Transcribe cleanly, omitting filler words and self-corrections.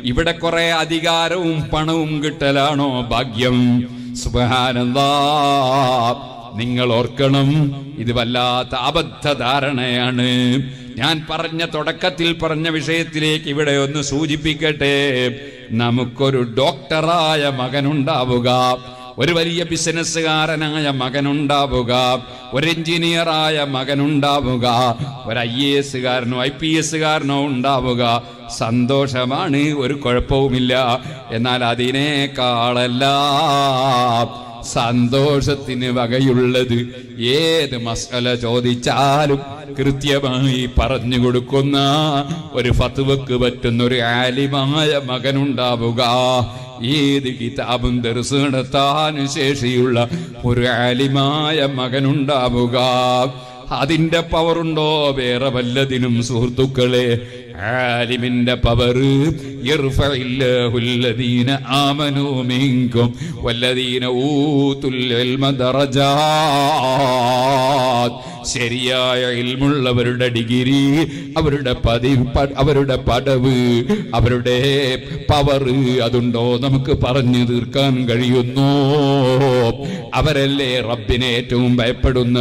ഇവിടെ കുറെ അധികാരവും പണവും കിട്ടലാണോ ഭാഗ്യം? സുബ്ഹാനല്ലാഹ്, നിങ്ങൾ ഓർക്കണം, ഇത് വല്ലാത്ത അബദ്ധധാരണയാണ്. ഞാൻ തുടക്കത്തിൽ പറഞ്ഞ വിഷയത്തിലേക്ക് ഇവിടെ ഒന്ന് സൂചിപ്പിക്കട്ടെ. നമുക്കൊരു ഡോക്ടറായ മകനുണ്ടാവുക, ഒരു വലിയ ബിസിനസ്സുകാരനായ മകനുണ്ടാവുക, ഒരു എഞ്ചിനീയറായ മകനുണ്ടാവുക, ഒരു IAS കാരനോ IPS കാരനോ ഉണ്ടാവുക, സന്തോഷമാണ്, ഒരു കുഴപ്പവുമില്ല. എന്നാൽ അതിനേക്കാളല്ല സന്തോഷത്തിന് വകയുള്ളത് ഏത് മസ്അല ചോദിച്ചാലും കൃത്യമായി പറഞ്ഞു കൊടുക്കുന്ന ഒരു ഫത്വക്ക് പറ്റുന്ന ഒരു ആലിമായ മകനുണ്ടാവുക. ഏത് കിതാബും ദർസ് നടത്താൻ ശേഷിയുള്ള ഒരു ആലിമായ മകനുണ്ടാവുക. അതിന്റെ പവറുണ്ടോ വേറെ വല്ലതിനും? സുഹൃത്തുക്കളെ, ആലിമിന്റെ പവർ യർഫഇല്ലാഹുല്ലദീന ആമനൂ മിൻകും വല്ലദീന ഊതുൽ ഇൽമ ദറജാത്ത്. ശരിയായ ഇൽമുള്ളവരുടെ ഡിഗ്രി, അവരുടെ പടവ്, അവരുടെ പവർ അതുണ്ടോ നമുക്ക് പറഞ്ഞു തീർക്കാൻ കഴിയുന്നു? അവരല്ലേ റബ്ബിനെ ഏറ്റവും ഭയപ്പെടുന്ന